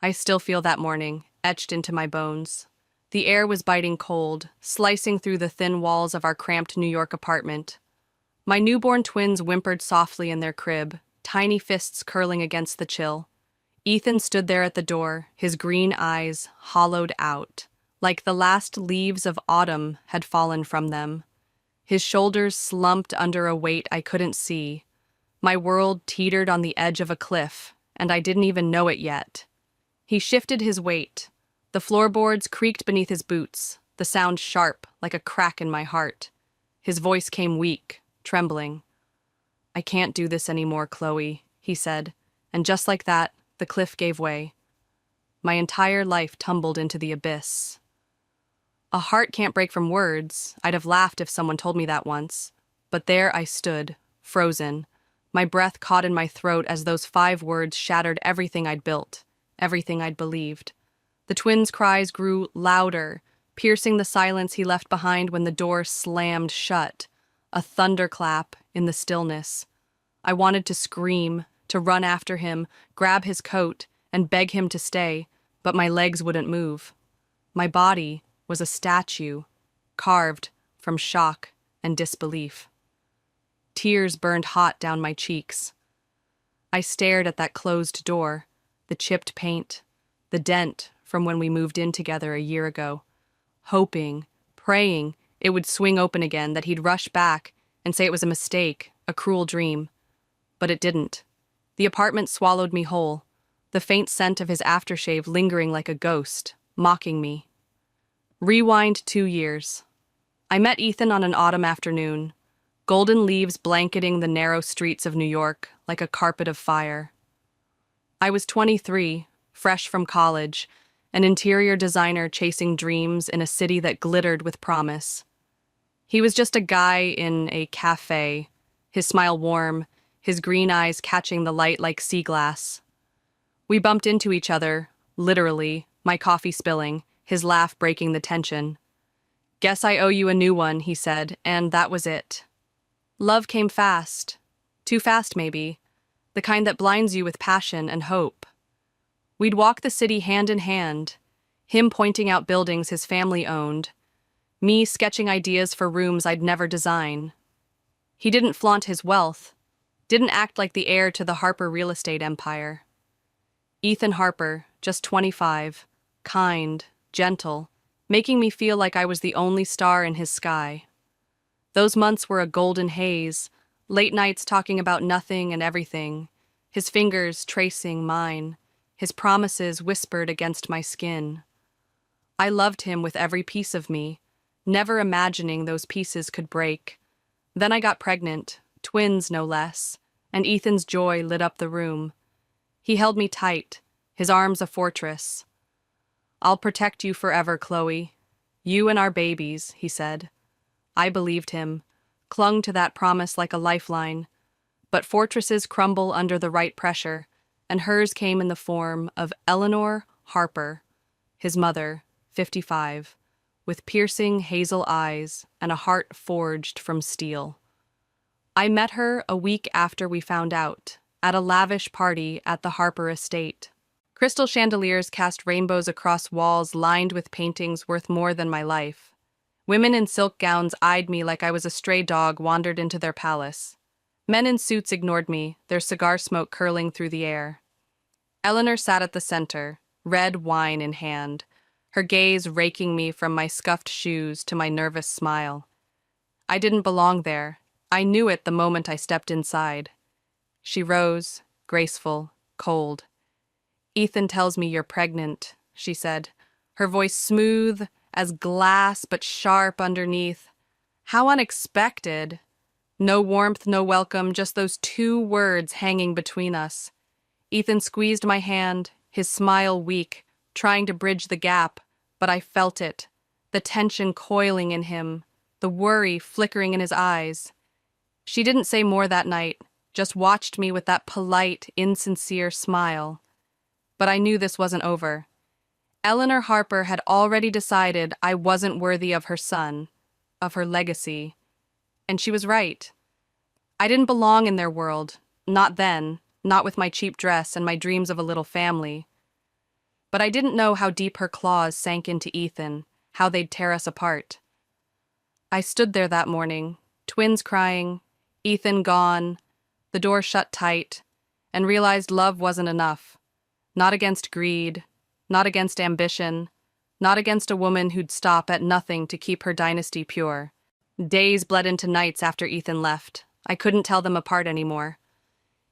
I still feel that morning, etched into my bones. The air was biting cold, slicing through the thin walls of our cramped New York apartment. My newborn twins whimpered softly in their crib, tiny fists curling against the chill. Ethan stood there at the door, his green eyes hollowed out, like the last leaves of autumn had fallen from them. His shoulders slumped under a weight I couldn't see. My world teetered on the edge of a cliff, and I didn't even know it yet. He shifted his weight. The floorboards creaked beneath his boots, the sound sharp, like a crack in my heart. His voice came weak, trembling. "I can't do this anymore, Chloe," he said, and just like that, the cliff gave way. My entire life tumbled into the abyss. A heart can't break from words. I'd have laughed if someone told me that once. But there I stood, frozen, my breath caught in my throat as those 5 words shattered everything I'd built, everything I'd believed. The twins' cries grew louder, piercing the silence he left behind when the door slammed shut, a thunderclap in the stillness. I wanted to scream, to run after him, grab his coat, and beg him to stay, but my legs wouldn't move. My body was a statue, carved from shock and disbelief. Tears burned hot down my cheeks. I stared at that closed door, the chipped paint, the dent from when we moved in together a year ago, hoping, praying it would swing open again, that he'd rush back and say it was a mistake, a cruel dream. But it didn't. The apartment swallowed me whole, the faint scent of his aftershave lingering like a ghost, mocking me. Rewind 2 years. I met Ethan on an autumn afternoon, golden leaves blanketing the narrow streets of New York like a carpet of fire. I was 23, fresh from college, an interior designer chasing dreams in a city that glittered with promise. He was just a guy in a cafe, his smile warm, his green eyes catching the light like sea glass. We bumped into each other, literally, my coffee spilling, his laugh breaking the tension. "Guess I owe you a new one," he said, and that was it. Love came fast. Too fast, maybe. The kind that blinds you with passion and hope. We'd walk the city hand in hand, him pointing out buildings his family owned, me sketching ideas for rooms I'd never design. He didn't flaunt his wealth, didn't act like the heir to the Harper real estate empire. Ethan Harper, just 25, kind, gentle, making me feel like I was the only star in his sky. Those months were a golden haze, late nights talking about nothing and everything, his fingers tracing mine, his promises whispered against my skin. I loved him with every piece of me, never imagining those pieces could break. Then I got pregnant, twins no less, and Ethan's joy lit up the room. He held me tight, his arms a fortress. "I'll protect you forever, Chloe. You and our babies," he said. I believed him, clung to that promise like a lifeline. But fortresses crumble under the right pressure, and hers came in the form of Eleanor Harper, his mother, 55, with piercing hazel eyes and a heart forged from steel. I met her a week after we found out, at a lavish party at the Harper estate. Crystal chandeliers cast rainbows across walls lined with paintings worth more than my life. Women in silk gowns eyed me like I was a stray dog wandered into their palace. Men in suits ignored me, their cigar smoke curling through the air. Eleanor sat at the center, red wine in hand, her gaze raking me from my scuffed shoes to my nervous smile. I didn't belong there. I knew it the moment I stepped inside. She rose, graceful, cold. "Ethan tells me you're pregnant," she said, her voice smooth as glass but sharp underneath. How unexpected. No warmth, no welcome, just those 2 words hanging between us. Ethan squeezed my hand, his smile weak, trying to bridge the gap, but I felt it, the tension coiling in him, the worry flickering in his eyes. She didn't say more that night, just watched me with that polite, insincere smile. But I knew this wasn't over. Eleanor Harper had already decided I wasn't worthy of her son, of her legacy. And she was right. I didn't belong in their world, not then, not with my cheap dress and my dreams of a little family. But I didn't know how deep her claws sank into Ethan, how they'd tear us apart. I stood there that morning, twins crying, Ethan gone, the door shut tight, and realized love wasn't enough. Not against greed, not against ambition, not against a woman who'd stop at nothing to keep her dynasty pure. Days bled into nights after Ethan left. I couldn't tell them apart anymore.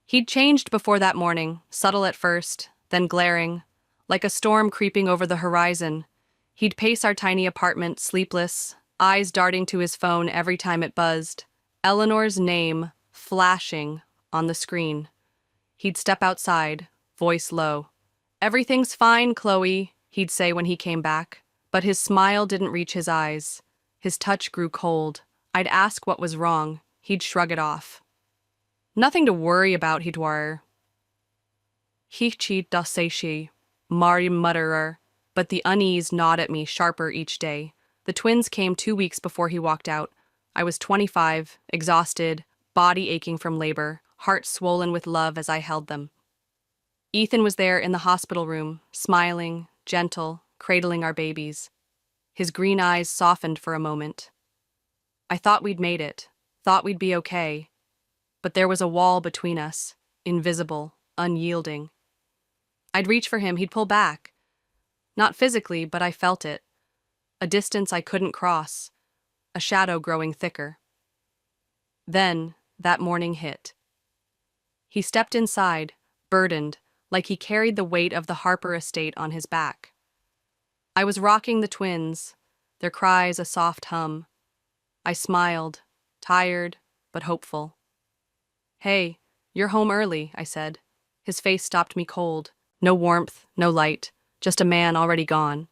He'd changed before that morning, subtle at first, then glaring, like a storm creeping over the horizon. He'd pace our tiny apartment, sleepless, eyes darting to his phone every time it buzzed, Eleanor's name flashing on the screen. He'd step outside, voice low. "Everything's fine, Chloe," he'd say when he came back, but his smile didn't reach his eyes. His touch grew cold. I'd ask what was wrong. He'd shrug it off. "Nothing to worry about," he'd whir. "Hichi daseshi," Mari mutterer, but the unease gnawed at me sharper each day. The twins came 2 weeks before he walked out. I was 25, exhausted, body aching from labor, heart swollen with love as I held them. Ethan was there in the hospital room, smiling, gentle, cradling our babies. His green eyes softened for a moment. I thought we'd made it, thought we'd be okay. But there was a wall between us, invisible, unyielding. I'd reach for him, he'd pull back. Not physically, but I felt it. A distance I couldn't cross, a shadow growing thicker. Then, that morning hit. He stepped inside, burdened, like he carried the weight of the Harper estate on his back. I was rocking the twins, their cries a soft hum. I smiled, tired but hopeful. "Hey, you're home early," I said. His face stopped me cold. No warmth, no light, just a man already gone.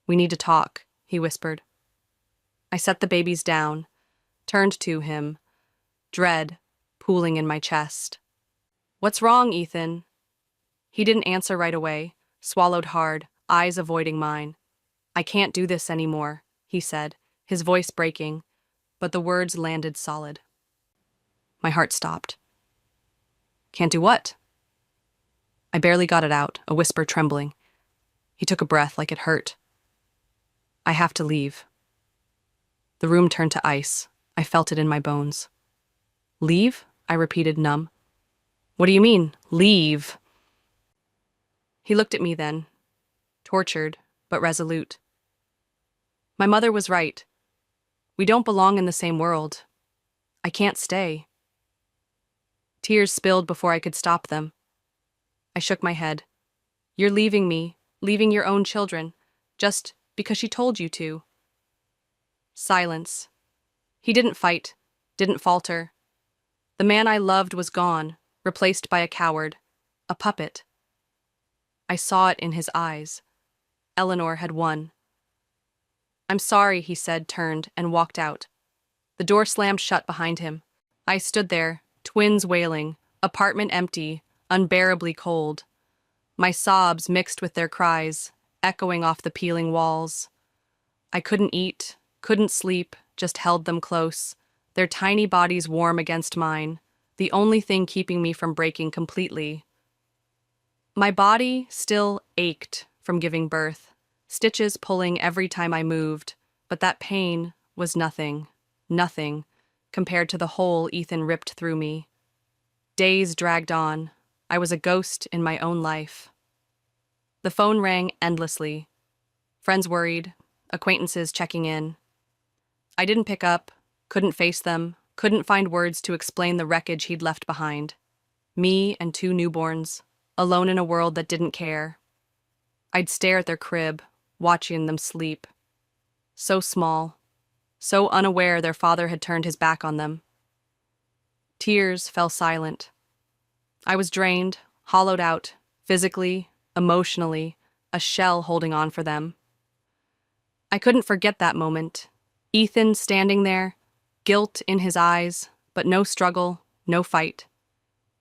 "We need to talk," he whispered. I set the babies down, turned to him, dread pooling in my chest. "What's wrong, Ethan?" He didn't answer right away, swallowed hard, eyes avoiding mine. "I can't do this anymore," he said, his voice breaking, but the words landed solid. My heart stopped. "Can't do what?" I barely got it out, a whisper trembling. He took a breath like it hurt. "I have to leave." The room turned to ice. I felt it in my bones. "Leave?" I repeated, numb. "What do you mean, leave?" He looked at me then, tortured but resolute. "My mother was right. We don't belong in the same world. I can't stay." Tears spilled before I could stop them. I shook my head. "You're leaving me, leaving your own children, just because she told you to." Silence. He didn't fight, didn't falter. The man I loved was gone, replaced by a coward, a puppet. I saw it in his eyes. Eleanor had won. "I'm sorry," he said, turned, and walked out. The door slammed shut behind him. I stood there, twins wailing, apartment empty, unbearably cold. My sobs mixed with their cries, echoing off the peeling walls. I couldn't eat, couldn't sleep, just held them close, their tiny bodies warm against mine, the only thing keeping me from breaking completely. My body still ached from giving birth, stitches pulling every time I moved, but that pain was nothing, nothing, compared to the hole Ethan ripped through me. Days dragged on. I was a ghost in my own life. The phone rang endlessly. Friends worried, acquaintances checking in. I didn't pick up, couldn't face them, couldn't find words to explain the wreckage he'd left behind. Me and 2 newborns, alone in a world that didn't care. I'd stare at their crib, watching them sleep. So small, so unaware their father had turned his back on them. Tears fell silent. I was drained, hollowed out, physically, emotionally, a shell holding on for them. I couldn't forget that moment. Ethan standing there, guilt in his eyes, but no struggle, no fight.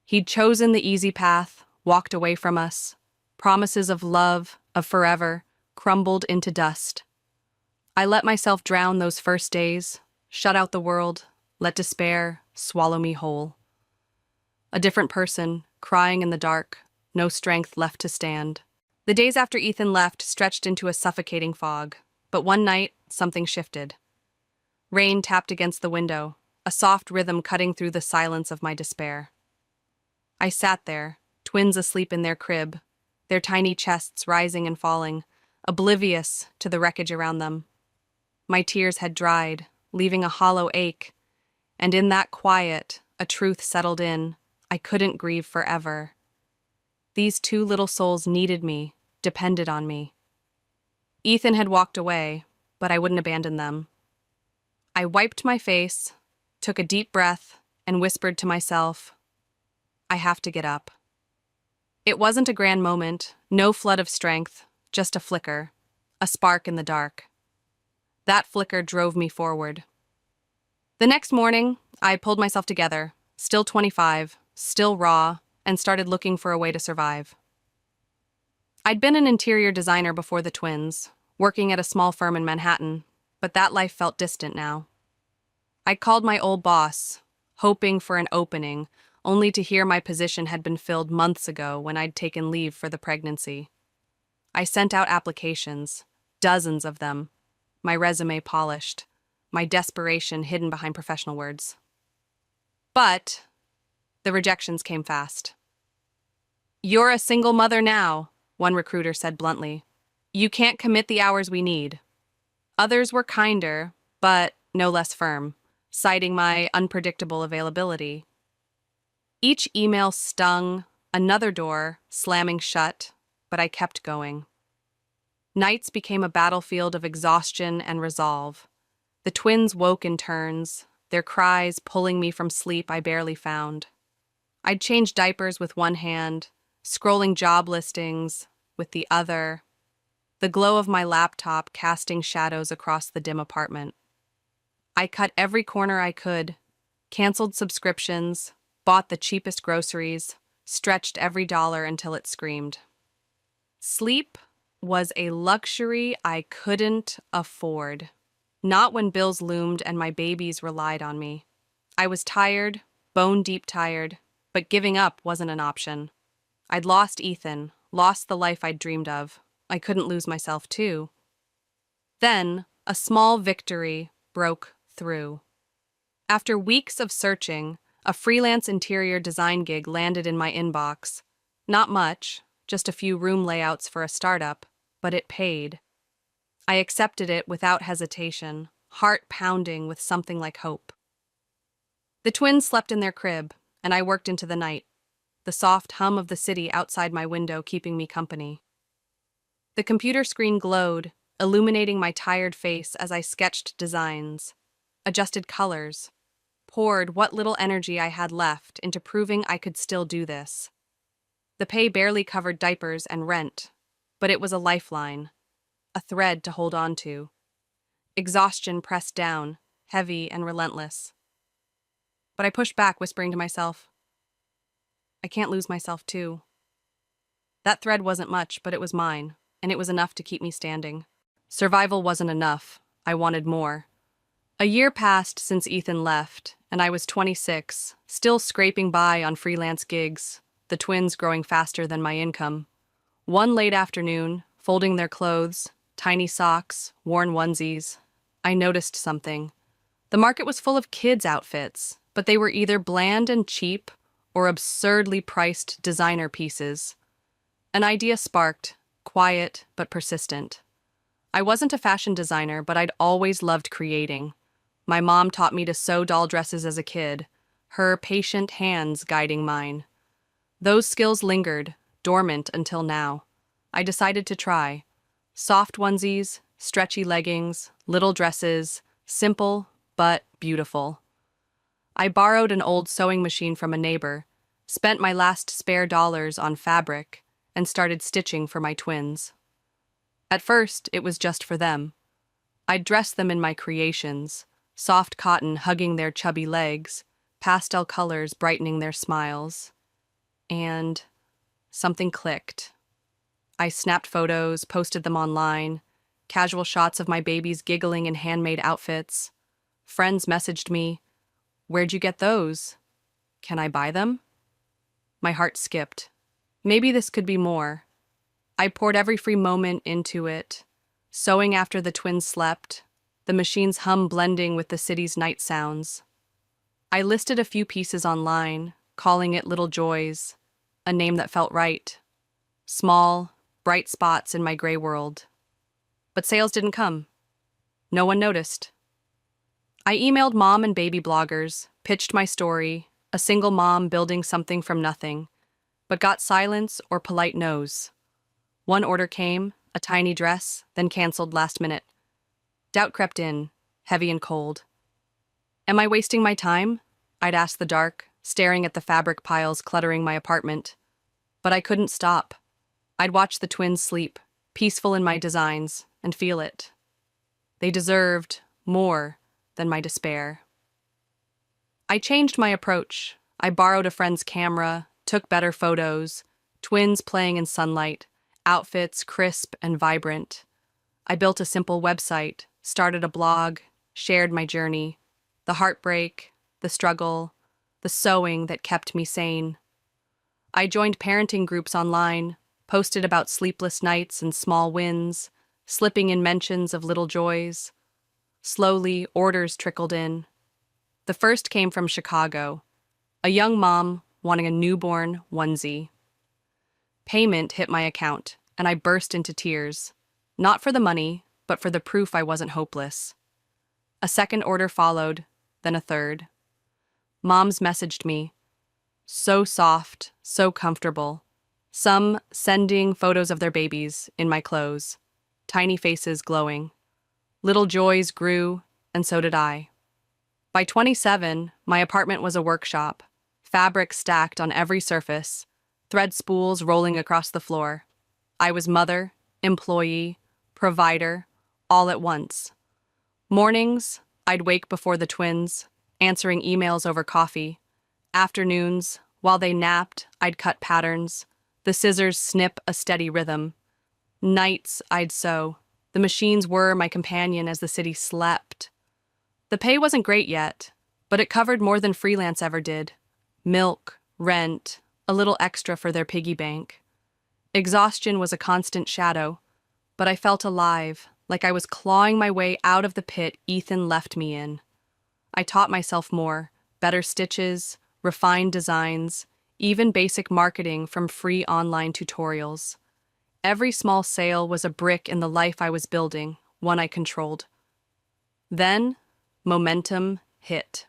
He'd chosen the easy path, walked away from us. Promises of love, of forever, crumbled into dust. I let myself drown those first days, shut out the world, let despair swallow me whole. A different person, crying in the dark, no strength left to stand. The days after Ethan left stretched into a suffocating fog, but one night, something shifted. Rain tapped against the window, a soft rhythm cutting through the silence of my despair. I sat there, twins asleep in their crib, their tiny chests rising and falling, oblivious to the wreckage around them. My tears had dried, leaving a hollow ache, and in that quiet, a truth settled in. I couldn't grieve forever. These two little souls needed me, depended on me. Ethan had walked away, but I wouldn't abandon them. I wiped my face, took a deep breath, and whispered to myself, I have to get up. It wasn't a grand moment, no flood of strength, just a flicker, a spark in the dark. That flicker drove me forward. The next morning, I pulled myself together, still 25, still raw, and started looking for a way to survive. I'd been an interior designer before the twins, working at a small firm in Manhattan, but that life felt distant now. I called my old boss, hoping for an opening, only to hear my position had been filled months ago when I'd taken leave for the pregnancy. I sent out applications, dozens of them, my resume polished, my desperation hidden behind professional words. But the rejections came fast. You're a single mother now, one recruiter said bluntly. You can't commit the hours we need. Others were kinder, but no less firm, citing my unpredictable availability. Each email stung, another door slamming shut, but I kept going. Nights became a battlefield of exhaustion and resolve. The twins woke in turns, their cries pulling me from sleep I barely found. I'd change diapers with one hand, scrolling job listings with the other, the glow of my laptop casting shadows across the dim apartment. I cut every corner I could, canceled subscriptions, bought the cheapest groceries, stretched every dollar until it screamed. Sleep was a luxury I couldn't afford. Not when bills loomed and my babies relied on me. I was tired, bone-deep tired, but giving up wasn't an option. I'd lost Ethan, lost the life I'd dreamed of. I couldn't lose myself too. Then, a small victory broke through. After weeks of searching, a freelance interior design gig landed in my inbox. Not much, just a few room layouts for a startup, but it paid. I accepted it without hesitation, heart pounding with something like hope. The twins slept in their crib, and I worked into the night, the soft hum of the city outside my window keeping me company. The computer screen glowed, illuminating my tired face as I sketched designs, adjusted colors, poured what little energy I had left into proving I could still do this. The pay barely covered diapers and rent, but it was a lifeline, a thread to hold on to. Exhaustion pressed down, heavy and relentless. But I pushed back, whispering to myself, I can't lose myself too. That thread wasn't much, but it was mine, and it was enough to keep me standing. Survival wasn't enough. I wanted more. A year passed since Ethan left, and I was 26, still scraping by on freelance gigs, the twins growing faster than my income. One late afternoon, folding their clothes, tiny socks, worn onesies, I noticed something. The market was full of kids' outfits, but they were either bland and cheap or absurdly priced designer pieces. An idea sparked, quiet but persistent. I wasn't a fashion designer, but I'd always loved creating. My mom taught me to sew doll dresses as a kid, her patient hands guiding mine. Those skills lingered, dormant until now. I decided to try. Soft onesies, stretchy leggings, little dresses, simple but beautiful. I borrowed an old sewing machine from a neighbor, spent my last spare dollars on fabric, and started stitching for my twins. At first, it was just for them. I'd dress them in my creations, soft cotton hugging their chubby legs, pastel colors brightening their smiles. And something clicked. I snapped photos, posted them online, casual shots of my babies giggling in handmade outfits. Friends messaged me, "Where'd you get those? Can I buy them?" My heart skipped. Maybe this could be more. I poured every free moment into it, sewing after the twins slept, the machine's hum blending with the city's night sounds. I listed a few pieces online, calling it Little Joys, a name that felt right. Small, bright spots in my gray world. But sales didn't come. No one noticed. I emailed mom and baby bloggers, pitched my story, a single mom building something from nothing, but got silence or polite no's. One order came, a tiny dress, then canceled last minute. Doubt crept in, heavy and cold. Am I wasting my time? I'd ask the dark, staring at the fabric piles cluttering my apartment. But I couldn't stop. I'd watch the twins sleep, peaceful in my designs, and feel it. They deserved more than my despair. I changed my approach. I borrowed a friend's camera, took better photos, twins playing in sunlight, outfits crisp and vibrant. I built a simple website, started a blog, shared my journey, the heartbreak, the struggle, the sewing that kept me sane. I joined parenting groups online, posted about sleepless nights and small wins, slipping in mentions of little joys. Slowly, orders trickled in. The first came from Chicago, a young mom wanting a newborn onesie. Payment hit my account, and I burst into tears, not for the money, but for the proof I wasn't hopeless. A second order followed, then a third. Moms messaged me, so soft, so comfortable, some sending photos of their babies in my clothes, tiny faces glowing. Little joys grew, and so did I. By 27, my apartment was a workshop, fabric stacked on every surface, thread spools rolling across the floor. I was mother, employee, provider, all at once. Mornings, I'd wake before the twins, answering emails over coffee. Afternoons, while they napped, I'd cut patterns. The scissors snip a steady rhythm. Nights, I'd sew. The machines were my companion as the city slept. The pay wasn't great yet, but it covered more than freelance ever did. Milk, rent, a little extra for their piggy bank. Exhaustion was a constant shadow, but I felt alive, like I was clawing my way out of the pit Ethan left me in. I taught myself more, better stitches, refined designs, even basic marketing from free online tutorials. Every small sale was a brick in the life I was building, one I controlled. Then, momentum hit.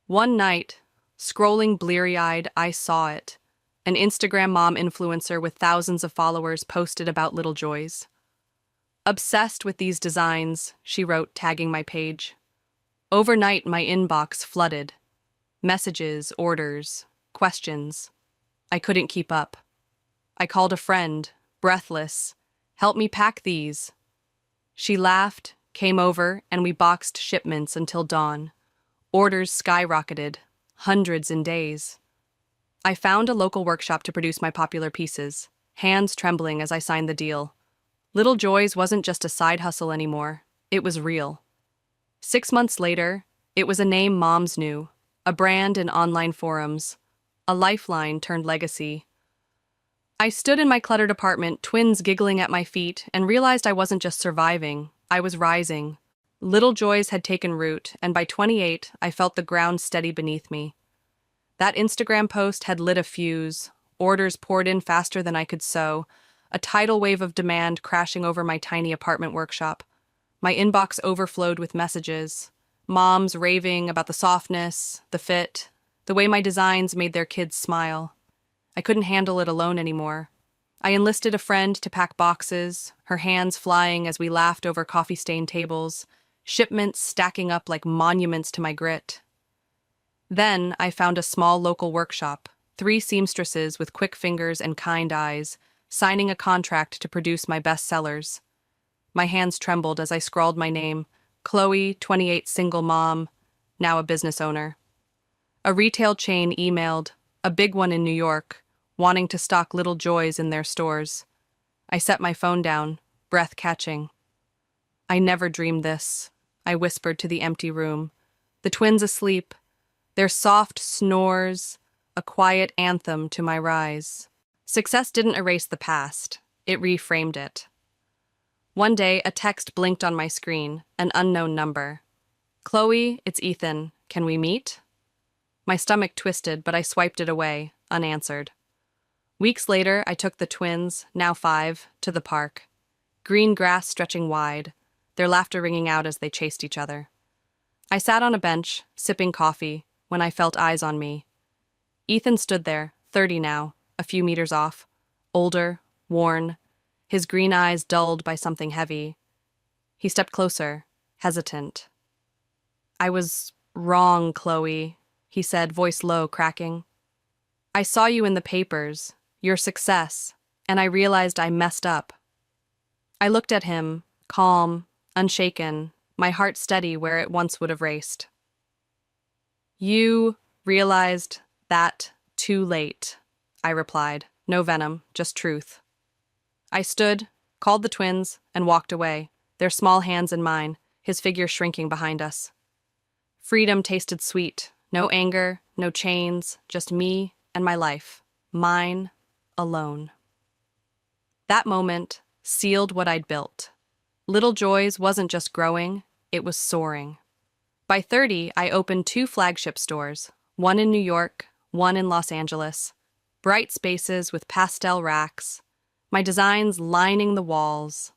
One night, scrolling bleary-eyed, I saw it. An Instagram mom influencer with thousands of followers posted about Little Joys. Obsessed with these designs, she wrote, tagging my page. Overnight, my inbox flooded. Messages, orders, questions. I couldn't keep up. I called a friend, breathless. Help me pack these. She laughed, came over, and we boxed shipments until dawn. Orders skyrocketed, hundreds in days. I found a local workshop to produce my popular pieces, hands trembling as I signed the deal. Little Joys wasn't just a side hustle anymore. It was real. 6 months later, it was a name moms knew, a brand in online forums, a lifeline turned legacy. I stood in my cluttered apartment, twins giggling at my feet, and realized I wasn't just surviving, I was rising. Little Joys had taken root, and by 28, I felt the ground steady beneath me. That Instagram post had lit a fuse, orders poured in faster than I could sew, a tidal wave of demand crashing over my tiny apartment workshop. My inbox overflowed with messages, moms raving about the softness, the fit, the way my designs made their kids smile. I couldn't handle it alone anymore. I enlisted a friend to pack boxes, her hands flying as we laughed over coffee-stained tables, shipments stacking up like monuments to my grit. Then I found a small local workshop, 3 seamstresses with quick fingers and kind eyes, signing a contract to produce my bestsellers. My hands trembled as I scrawled my name, Chloe, 28 single mom, now a business owner. A retail chain emailed, a big one in New York, wanting to stock Little Joys in their stores. I set my phone down, breath catching. I never dreamed this, I whispered to the empty room. The twins asleep, their soft snores, a quiet anthem to my rise. Success didn't erase the past, it reframed it. One day, a text blinked on my screen, an unknown number. "Chloe, it's Ethan. Can we meet?" My stomach twisted, but I swiped it away, unanswered. Weeks later, I took the twins, now 5, to the park. Green grass stretching wide, their laughter ringing out as they chased each other. I sat on a bench, sipping coffee, when I felt eyes on me. Ethan stood there, 30 now, a few meters off, older, worn, his green eyes dulled by something heavy. He stepped closer, hesitant. "I was wrong, Chloe," he said, voice low, cracking. "I saw you in the papers, your success, and I realized I messed up." I looked at him, calm, unshaken, my heart steady where it once would have raced. "You realized that too late," I replied. No venom, just truth. I stood, called the twins, and walked away, their small hands in mine, his figure shrinking behind us. Freedom tasted sweet. No anger, no chains, just me and my life. Mine, alone. That moment sealed what I'd built. Little Joys wasn't just growing, it was soaring. By 30, I opened 2 flagship stores, one in New York, one in Los Angeles. Bright spaces with pastel racks, my designs lining the walls.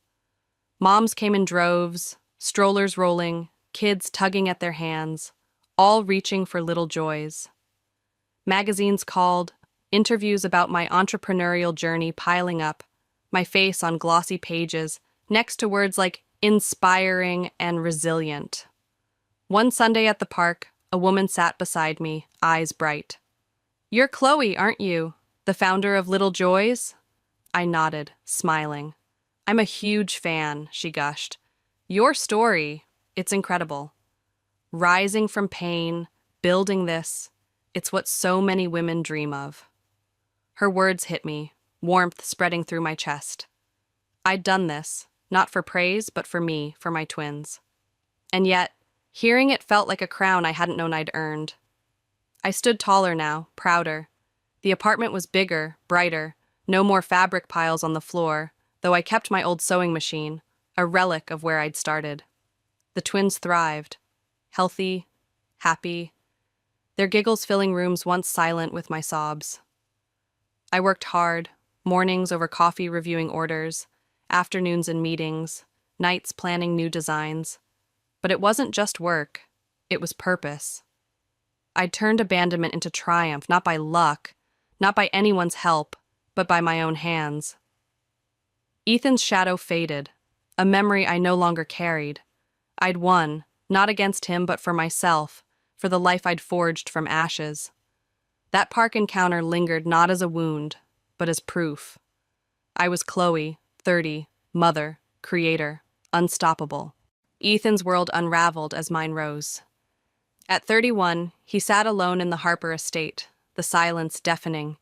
Moms came in droves, strollers rolling, kids tugging at their hands, all reaching for Little Joys. Magazines called, interviews about my entrepreneurial journey piling up, my face on glossy pages, next to words like inspiring and resilient. One Sunday at the park, a woman sat beside me, eyes bright. "You're Chloe, aren't you? The founder of Little Joys?" I nodded, smiling. "I'm a huge fan," she gushed. "Your story, it's incredible. Rising from pain, building this, it's what so many women dream of." Her words hit me, warmth spreading through my chest. I'd done this, not for praise, but for me, for my twins. And yet, hearing it felt like a crown I hadn't known I'd earned. I stood taller now, prouder. The apartment was bigger, brighter, no more fabric piles on the floor, though I kept my old sewing machine, a relic of where I'd started. The twins thrived, healthy, happy, their giggles filling rooms once silent with my sobs. I worked hard, mornings over coffee reviewing orders, afternoons in meetings, nights planning new designs. But it wasn't just work, it was purpose. I'd turned abandonment into triumph, not by luck, not by anyone's help, but by my own hands. Ethan's shadow faded, a memory I no longer carried. I'd won, not against him but for myself, for the life I'd forged from ashes. That park encounter lingered not as a wound, but as proof. I was Chloe, 30, mother, creator, unstoppable. Ethan's world unraveled as mine rose. At 31, he sat alone in the Harper estate, the silence deafening.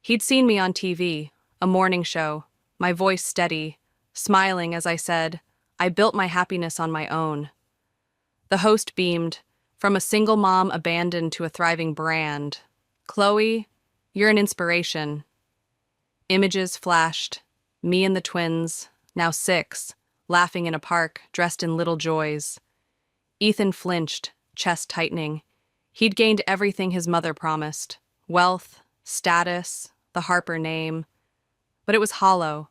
He'd seen me on TV, a morning show, my voice steady, smiling as I said, "I built my happiness on my own." The host beamed, "From a single mom abandoned to a thriving brand. Chloe, you're an inspiration." Images flashed, me and the twins, now 6, laughing in a park, dressed in Little Joys. Ethan flinched, chest tightening. He'd gained everything his mother promised. Wealth, status, the Harper name. But it was hollow.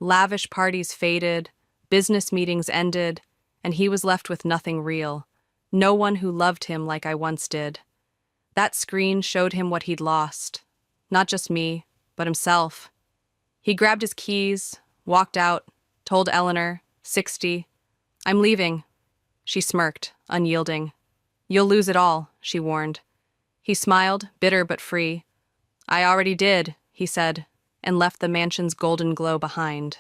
Lavish parties faded, business meetings ended, and he was left with nothing real. No one who loved him like I once did. That screen showed him what he'd lost. Not just me, but himself. He grabbed his keys, walked out, told Eleanor, 60, "I'm leaving." She smirked, unyielding. "You'll lose it all," she warned. He smiled, bitter but free. "I already did," he said, and left the mansion's golden glow behind.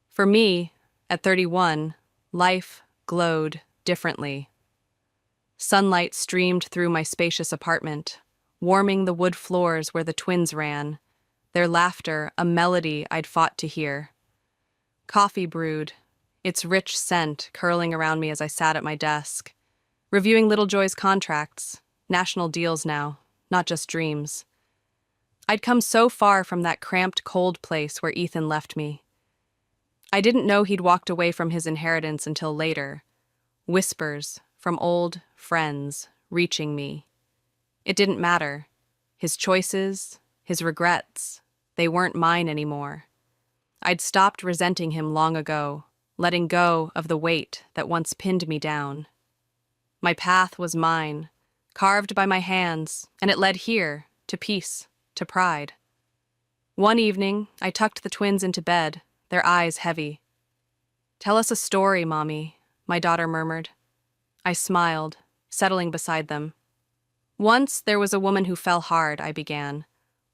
For me, at 31, life glowed differently. Sunlight streamed through my spacious apartment, warming the wood floors where the twins ran, their laughter a melody I'd fought to hear. Coffee brewed, its rich scent curling around me as I sat at my desk, reviewing Little Joy's contracts, national deals now, not just dreams. I'd come so far from that cramped, cold place where Ethan left me. I didn't know he'd walked away from his inheritance until later. Whispers from old friends reaching me. It didn't matter. His choices, his regrets, they weren't mine anymore. I'd stopped resenting him long ago, letting go of the weight that once pinned me down. My path was mine, carved by my hands, and it led here, to peace, to pride. One evening, I tucked the twins into bed, their eyes heavy. "Tell us a story, Mommy," my daughter murmured. I smiled, settling beside them. "Once there was a woman who fell hard," I began,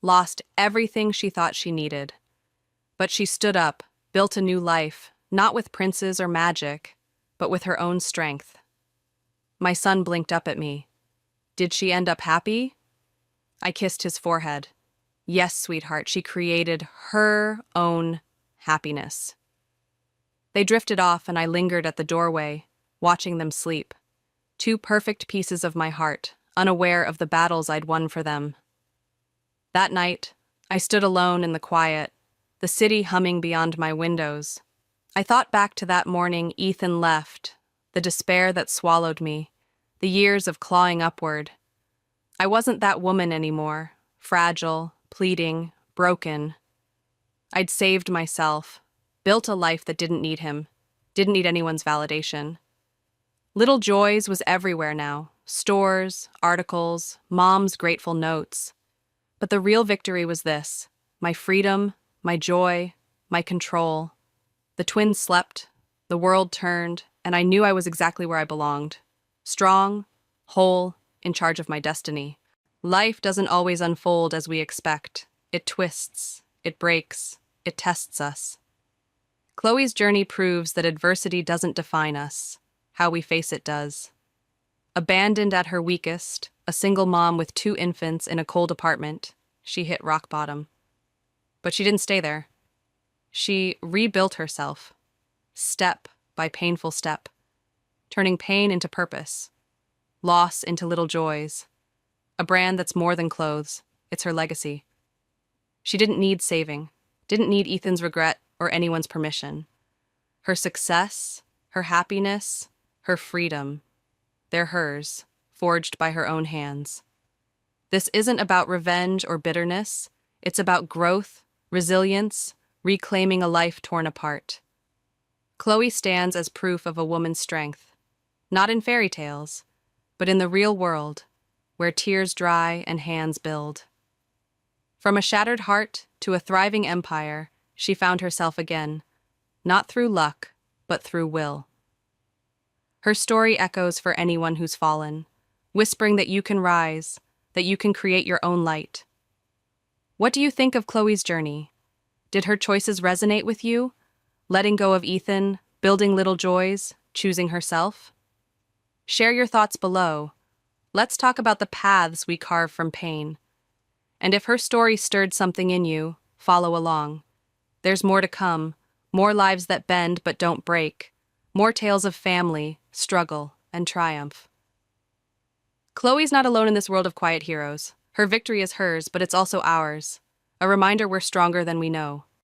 "lost everything she thought she needed. But she stood up, built a new life, not with princes or magic, but with her own strength." My son blinked up at me. "Did she end up happy?" I kissed his forehead. "Yes, sweetheart, she created her own happiness." They drifted off and I lingered at the doorway, watching them sleep. Two perfect pieces of my heart, unaware of the battles I'd won for them. That night, I stood alone in the quiet, the city humming beyond my windows. I thought back to that morning Ethan left, the despair that swallowed me, the years of clawing upward. I wasn't that woman anymore, fragile, pleading, broken. I'd saved myself, built a life that didn't need him, didn't need anyone's validation. Little Joys was everywhere now, stores, articles, Mom's grateful notes. But the real victory was this: my freedom, my joy, my control. The twins slept, the world turned, and I knew I was exactly where I belonged. Strong, whole, in charge of my destiny. Life doesn't always unfold as we expect. It twists, it breaks, it tests us. Chloe's journey proves that adversity doesn't define us. How we face it does. Abandoned at her weakest, a single mom with 2 infants in a cold apartment, she hit rock bottom. But she didn't stay there. She rebuilt herself, step by painful step, turning pain into purpose, loss into little joys. A brand that's more than clothes, it's her legacy. She didn't need saving, didn't need Ethan's regret or anyone's permission. Her success, her happiness, her freedom, they're hers, forged by her own hands. This isn't about revenge or bitterness. It's about growth, resilience, reclaiming a life torn apart. Chloe stands as proof of a woman's strength, not in fairy tales, but in the real world, where tears dry and hands build. From a shattered heart to a thriving empire, she found herself again, not through luck, but through will. Her story echoes for anyone who's fallen, whispering that you can rise, that you can create your own light. What do you think of Chloe's journey? Did her choices resonate with you? Letting go of Ethan, building little joys, choosing herself? Share your thoughts below. Let's talk about the paths we carve from pain. And if her story stirred something in you, follow along. There's more to come, more lives that bend but don't break, more tales of family, struggle, and triumph. Chloe's not alone in this world of quiet heroes. Her victory is hers, but it's also ours. A reminder we're stronger than we know.